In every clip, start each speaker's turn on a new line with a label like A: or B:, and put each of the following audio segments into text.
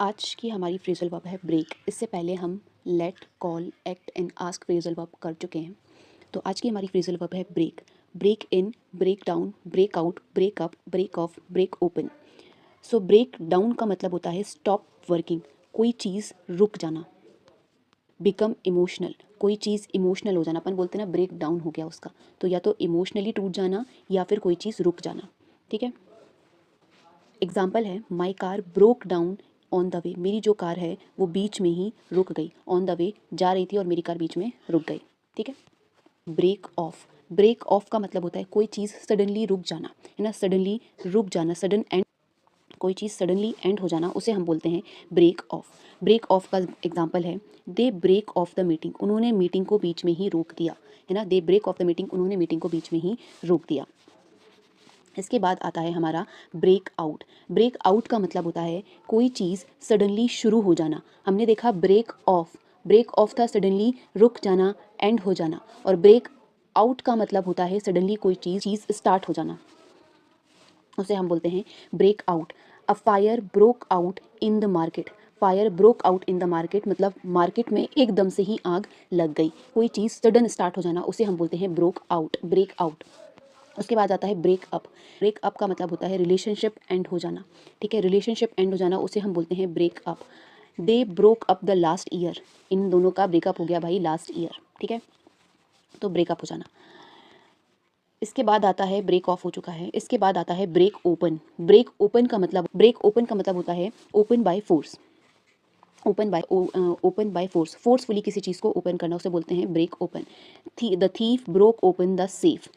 A: आज की हमारी फ्रेजल वर्ब है ब्रेक। इससे पहले हम let, call, act and ask phrasal verb कर चुके हैं। तो आज की हमारी फ्रेजल वर्ब है break. Break in, break down, break out, break up, break off, break open. Break down का मतलब होता है स्टॉप वर्किंग, कोई चीज़ रुक जाना। बिकम इमोशनल, कोई चीज़ इमोशनल हो जाना, अपन बोलते हैं ना ब्रेक डाउन हो गया उसका, तो या तो इमोशनली टूट जाना या फिर कोई चीज़ रुक जाना। ठीक है, एग्जाम्पल है my car broke down on the way. मेरी जो कार है वो बीच में ही रुक गई। ऑन द वे जा रही थी और मेरी कार बीच में रुक गई। ठीक है, ब्रेक ऑफ। ब्रेक ऑफ का मतलब होता है कोई चीज़ सडनली रुक जाना, है ना, सडनली रुक जाना, सडन एंड, कोई चीज़ सडनली एंड हो जाना, उसे हम बोलते हैं ब्रेक ऑफ। ब्रेक ऑफ का एग्जाम्पल है they break off the meeting, उन्होंने मीटिंग को बीच में ही रोक दिया, है ना, they break off the meeting, उन्होंने मीटिंग को बीच में ही रोक दिया। इसके बाद आता है हमारा ब्रेक आउट। ब्रेक आउट का मतलब होता है कोई चीज़ सडनली शुरू हो जाना। हमने देखा ब्रेक ऑफ, ब्रेक ऑफ था सडनली रुक जाना, एंड हो जाना, और ब्रेक आउट का मतलब होता है सडनली कोई चीज़ स्टार्ट हो जाना, उसे हम बोलते हैं break out. A fire broke out in the market. Fire broke out in the market मतलब मार्केट में एकदम से ही आग लग गई। कोई चीज़ सडन स्टार्ट हो जाना, उसे हम बोलते हैं ब्रोक आउट, ब्रेक आउट। उसके बाद आता है ब्रेकअप। ब्रेकअप का मतलब होता है रिलेशनशिप एंड हो जाना। ठीक है, रिलेशनशिप एंड हो जाना, उसे हम बोलते हैं breakup. They broke up the last year, इन दोनों का ब्रेकअप हो गया भाई लास्ट ईयर। ठीक है, तो ब्रेकअप हो जाना। इसके बाद आता है ब्रेक ऑफ हो चुका है। इसके बाद आता है ब्रेक ओपन। ब्रेक ओपन का मतलब होता है open by force. Open by force, forcefully किसी चीज़ को ओपन करना, उसे बोलते हैं break open. The thief broke open the safe.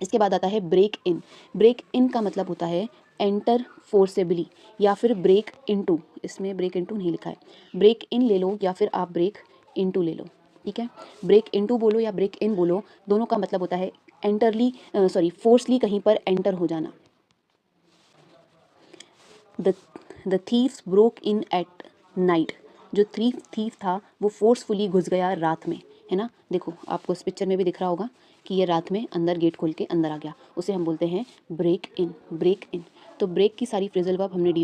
A: इसके बाद आता है ब्रेक इन। ब्रेक इन का मतलब होता है एंटर फोर्सेबली या फिर ब्रेक इनटू। इसमें ब्रेक इनटू नहीं लिखा है, ब्रेक इन ले लो या फिर आप ब्रेक इनटू ले लो। ठीक है, ब्रेक इनटू बोलो या ब्रेक इन बोलो, दोनों का मतलब होता है फोर्सली कहीं पर एंटर हो जाना। The thieves broke in at night. जो थीफ था वो फोर्सफुली घुस गया रात में, है ना, देखो आपको इस पिक्चर में भी दिख रहा होगा कि ये रात में अंदर गेट खोल के अंदर आ गया, उसे हम बोलते हैं ब्रेक इन, ब्रेक इन। तो ब्रेक की सारी फ्रेजल वर्ब हमने डील